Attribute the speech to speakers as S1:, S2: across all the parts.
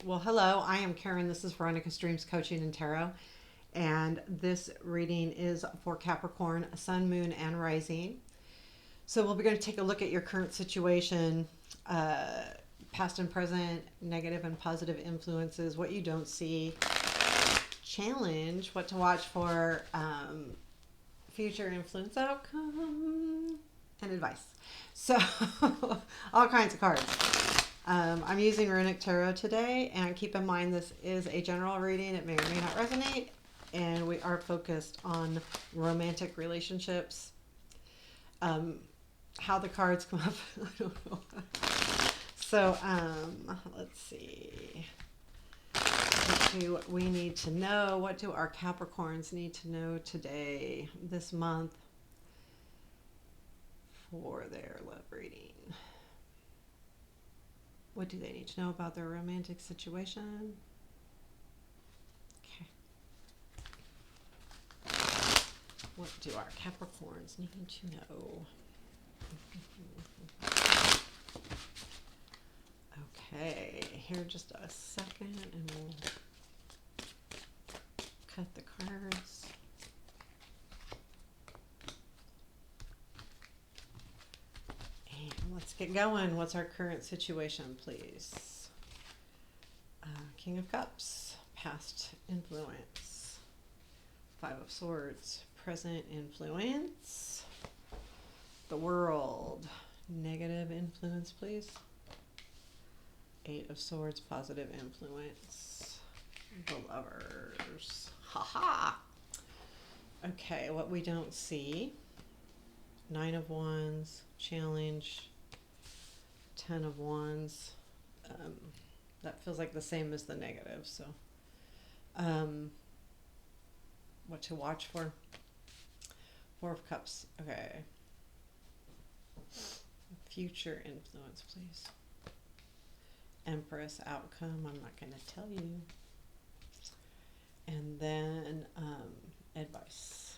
S1: Well, hello, I am Karen. This is Veronica Streams Coaching and Tarot. And this reading is for Capricorn, Sun, Moon, and Rising. So we'll be going to take a look at your current situation, uh, past and present, negative and positive influences, what you don't see, challenge, what to watch for, future influence outcome, and advice. So all kinds of cards. I'm using Runik Tarot today, and keep in mind this is a general reading. It may or may not resonate, and we are focused on romantic relationships. Um, how the cards come up, I don't know. So, let's see. What do we need to know? What do our Capricorns need to know today, this month, for their love reading? What do they need to know about their romantic situation? Okay. What do our Capricorns need to know? Okay, here just a second and we'll cut the cards. And let's get going. What's our current situation, please? King of Cups, past influence. Five of Swords, present influence. The World, negative influence, please. Eight of Swords, positive influence. The Lovers. Haha. Okay, what we don't see. Nine of Wands, challenge. 10 of Wands. That feels like the same as the negative, so. What to watch for. Four of Cups, okay. Future influence, please. Empress outcome, I'm not going to tell you. And then advice.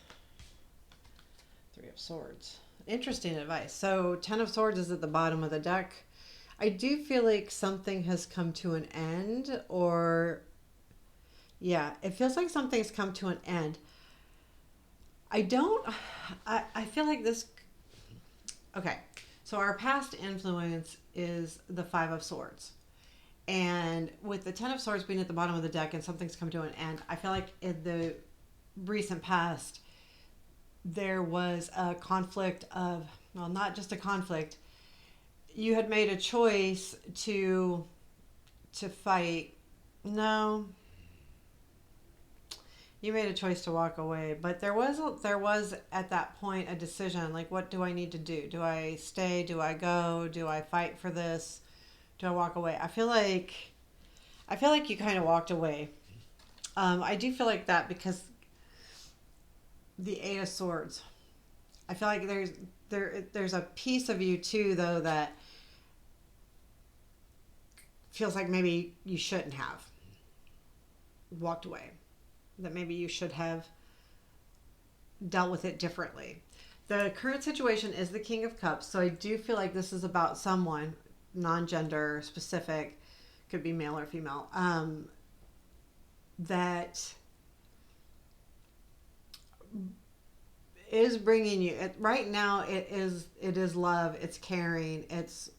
S1: Three of Swords. Interesting advice. So 10 of Swords is at the bottom of the deck. I do feel like something has come to an end, or yeah, it feels like something's come to an end. I feel like this, okay, so our past influence is the Five of Swords. And with the Ten of Swords being at the bottom of the deck and something's come to an end, I feel like in the recent past, there was a conflict of, well, not just a conflict. You had made a choice to fight. No, you made a choice to walk away, but there was at that point a decision, like, what do I need to do? Do I stay? Do I go? Do I fight for this? Do I walk away? I feel like you kind of walked away. I do feel like that because the Eight of Swords. I feel like there's a piece of you too, though, that feels like maybe you shouldn't have walked away. That maybe you should have dealt with it differently. The current situation is the King of Cups, so I do feel like this is about someone, non-gender specific, could be male or female, that is bringing you right now. It is love, it's caring, it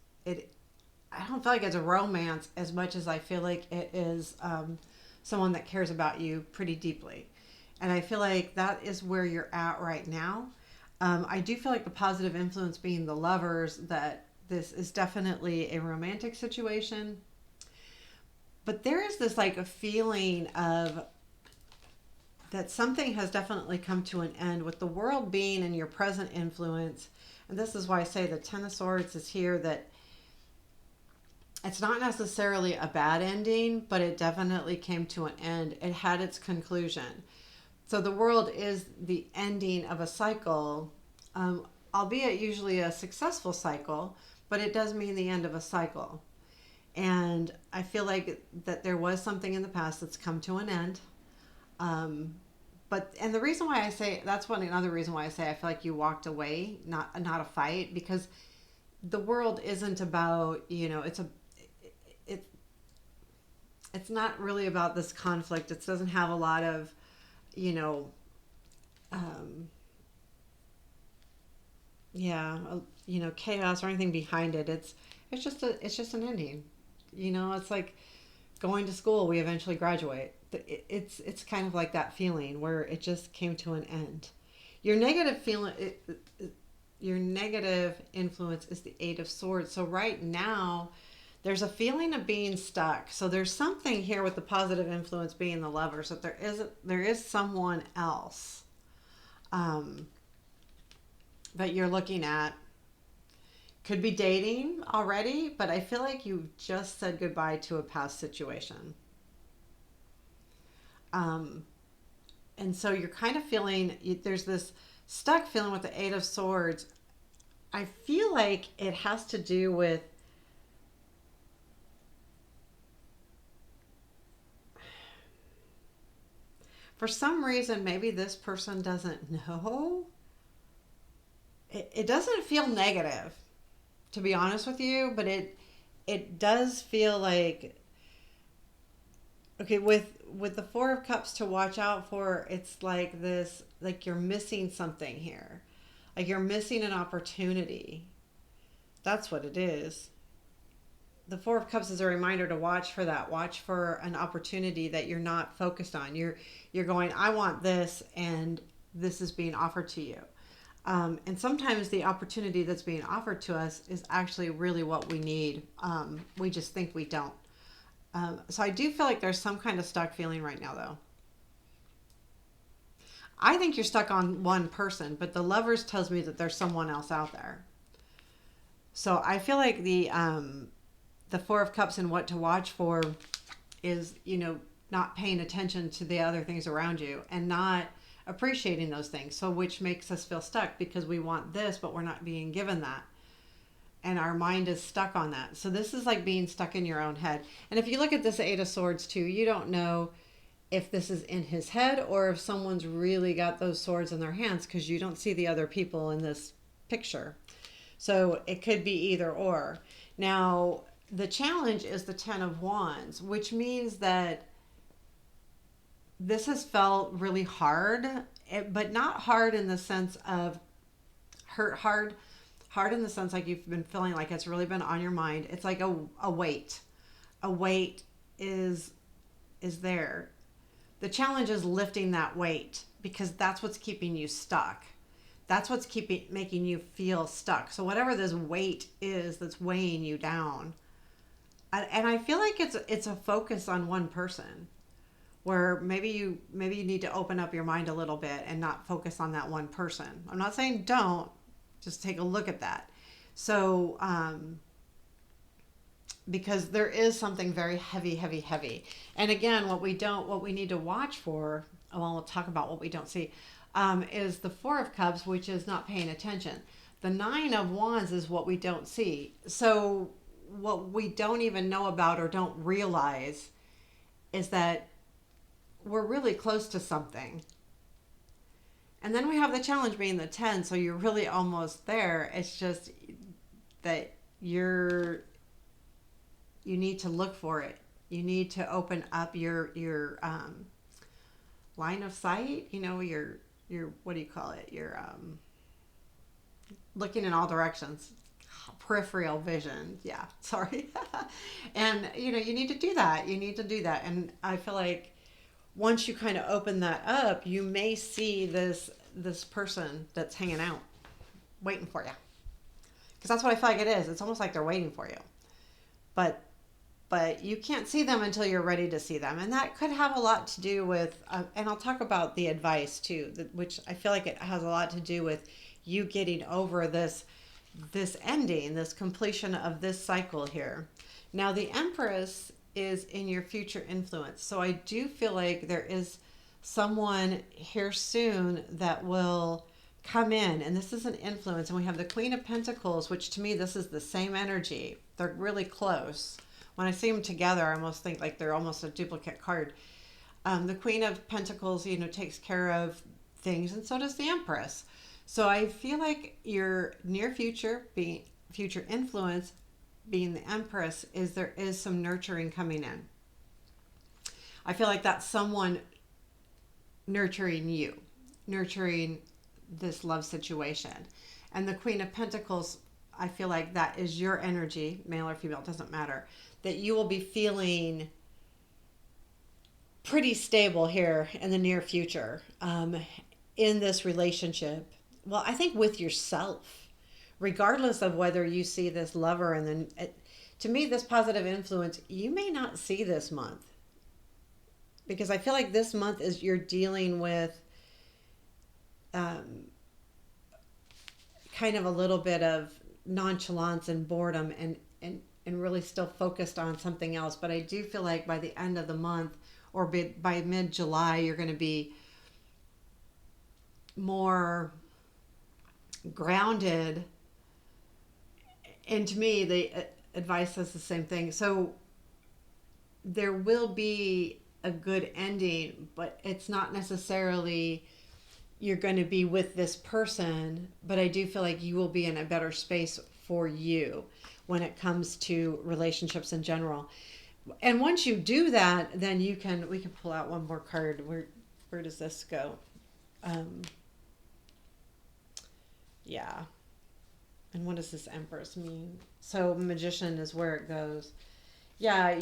S1: I don't feel like it's a romance as much as I feel like it is someone that cares about you pretty deeply, and I feel like that is where you're at right now. I do feel like the positive influence being the Lovers, that this is definitely a romantic situation, but there is this like a feeling of that something has definitely come to an end with the World being in your present influence. And this is why I say the Ten of Swords is here, that it's not necessarily a bad ending, but it definitely came to an end. It had its conclusion. So the World is the ending of a cycle, albeit usually a successful cycle, but it does mean the end of a cycle. And I feel like that there was something in the past that's come to an end. And the reason why I say that's another reason why I say I feel like you walked away, not a fight, because the World isn't about, it's a it it's not really about this conflict. It doesn't have a lot of, you know, um, yeah, chaos or anything behind it. It's just an ending. It's like going to school. We eventually graduate. It's kind of like that feeling where it just came to an end. Your negative feeling, your negative influence is the Eight of Swords. So right now, there's a feeling of being stuck. So there's something here with the positive influence being the Lovers that there is someone else um, that you're looking at. Could be dating already, but I feel like you just said goodbye to a past situation. Um, and so you're kind of feeling there's this stuck feeling with the Eight of Swords. I feel like it has to do with, for some reason, maybe this person doesn't know. It doesn't feel negative, to be honest with you, but it does feel like, okay, with the Four of Cups to watch out for, it's like this, like you're missing something here. Like you're missing an opportunity. That's what it is. The Four of Cups is a reminder to watch for that. Watch for an opportunity that you're not focused on. You're going, I want this, and this is being offered to you. And sometimes the opportunity that's being offered to us is actually really what we need. We just think we don't. So I do feel like there's some kind of stuck feeling right now, though. I think you're stuck on one person, but the Lovers tells me that there's someone else out there. So I feel like the Four of Cups and what to watch for is, not paying attention to the other things around you and not appreciating those things. So which makes us feel stuck because we want this, but we're not being given that. And our mind is stuck on that. So this is like being stuck in your own head. And if you look at this Eight of Swords too, you don't know if this is in his head or if someone's really got those swords in their hands because you don't see the other people in this picture. So it could be either or. Now, the challenge is the Ten of Wands, which means that this has felt really hard, but not hard in the sense of hard in the sense like you've been feeling like it's really been on your mind. It's like a weight. A weight is there. The challenge is lifting that weight because that's what's keeping you stuck. That's what's making you feel stuck. So whatever this weight is that's weighing you down, and I feel like it's a focus on one person, where maybe you need to open up your mind a little bit and not focus on that one person. I'm not saying don't, just take a look at that. So because there is something very heavy, heavy, heavy. And again, what we need to watch for, well, we'll talk about what we don't see, is the Four of Cups, which is not paying attention. The Nine of Wands is what we don't see. So what we don't even know about or don't realize is that we're really close to something. And then we have the challenge being the 10, so you're really almost there. It's just that you need to look for it. You need to open up your line of sight, your what do you call it? Your looking in all directions. Peripheral vision. Yeah, sorry. And you need to do that. You need to do that. And I feel like once you kind of open that up, you may see this person that's hanging out, waiting for you. Because that's what I feel like it is. It's almost like they're waiting for you. But you can't see them until you're ready to see them. And that could have a lot to do with, and I'll talk about the advice too, which I feel like it has a lot to do with you getting over this ending, this completion of this cycle here. Now, the Empress is in your future influence. So I do feel like there is someone here soon that will come in, and this is an influence. And we have the Queen of Pentacles, which to me, this is the same energy. They're really close. When I see them together, I almost think like they're almost a duplicate card. The Queen of Pentacles, takes care of things, and so does the Empress. So I feel like your near future, being future influence, being the Empress, is there is some nurturing coming in. I feel like that's someone nurturing you, nurturing this love situation. And the Queen of Pentacles, I feel like that is your energy, male or female, doesn't matter, that you will be feeling pretty stable here in the near future, in this relationship. Well, I think with yourself, regardless of whether you see this lover, and then to me, this positive influence, you may not see this month, because I feel like this month is you're dealing with um, kind of a little bit of nonchalance and boredom, and really still focused on something else. But I do feel like by the end of the month, or by mid-July, you're going to be more grounded. And to me, the advice says the same thing. So there will be a good ending, but it's not necessarily you're going to be with this person, but I do feel like you will be in a better space for you when it comes to relationships in general. And once you do that, then we can pull out one more card. Where does this go? Yeah. And what does this Empress mean? So Magician is where it goes. Yeah,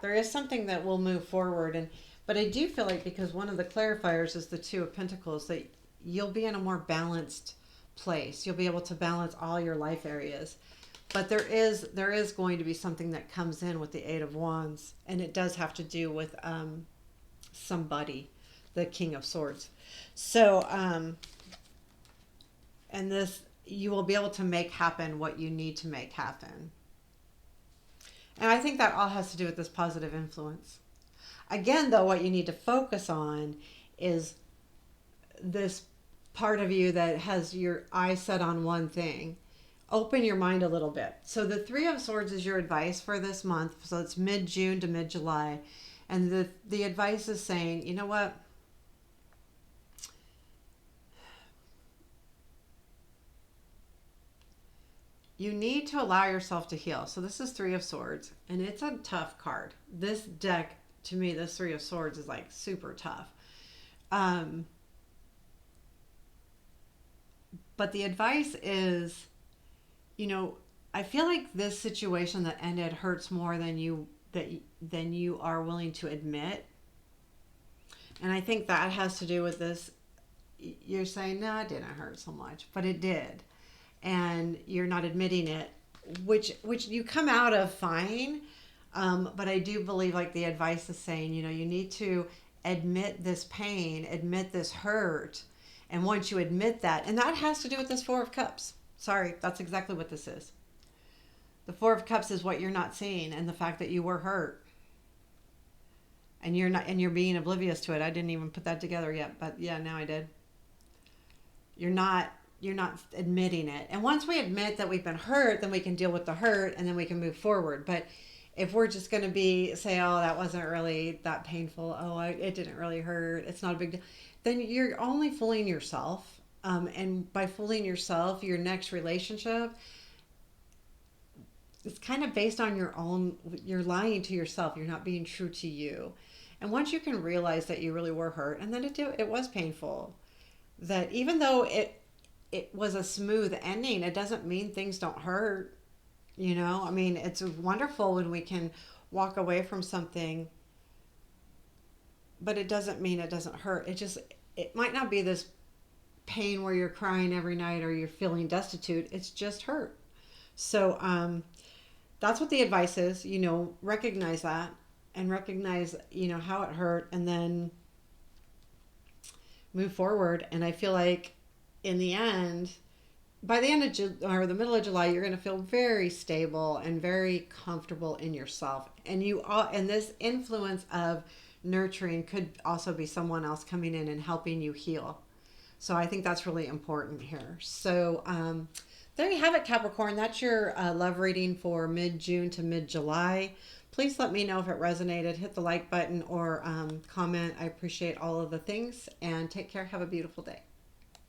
S1: there is something that will move forward, but I do feel like, because one of the clarifiers is the Two of Pentacles, that you'll be in a more balanced place. You'll be able to balance all your life areas. But there is going to be something that comes in with the Eight of Wands, and it does have to do with somebody, the King of Swords. So, and this, you will be able to make happen what you need to make happen. And I think that all has to do with this positive influence. Again, though, what you need to focus on is this part of you that has your eyes set on one thing. Open your mind a little bit. So the Three of Swords is your advice for this month. So it's mid-June to mid-July. And the advice is saying, you know what? You need to allow yourself to heal. So this is Three of Swords, and it's a tough card. This deck, to me, this Three of Swords is like super tough. But the advice is, I feel like this situation that ended hurts more than you are willing to admit. And I think that has to do with this. You're saying, no, it didn't hurt so much, but it did. And you're not admitting it, which you come out of fine. But I do believe, like, the advice is saying, you need to admit this pain, admit this hurt. And once you admit that, and that has to do with this Four of Cups. Sorry, that's exactly what this is. The Four of Cups is what you're not seeing, and the fact that you were hurt. And you're being oblivious to it. I didn't even put that together yet, but yeah, now I did. You're not admitting it. And once we admit that we've been hurt, then we can deal with the hurt, and then we can move forward. But if we're just going to say, oh, that wasn't really that painful, it didn't really hurt, it's not a big deal, then you're only fooling yourself. And by fooling yourself, your next relationship, it's kind of based on you're lying to yourself. You're not being true to you. And once you can realize that you really were hurt, and then it was painful, that even though it was a smooth ending, it doesn't mean things don't hurt. I mean, it's wonderful when we can walk away from something, but it doesn't mean it doesn't hurt. It might not be this pain where you're crying every night or you're feeling destitute. It's just hurt. So that's what the advice is. Recognize that, and recognize how it hurt, and then move forward. And I feel like in the end, by the end of or the middle of July, you're going to feel very stable and very comfortable in yourself. And and this influence of nurturing could also be someone else coming in and helping you heal. So I think that's really important here. So there you have it, Capricorn. That's your love reading for mid-June to mid-July. Please let me know if it resonated. Hit the like button or comment. I appreciate all of the things. And take care. Have a beautiful day.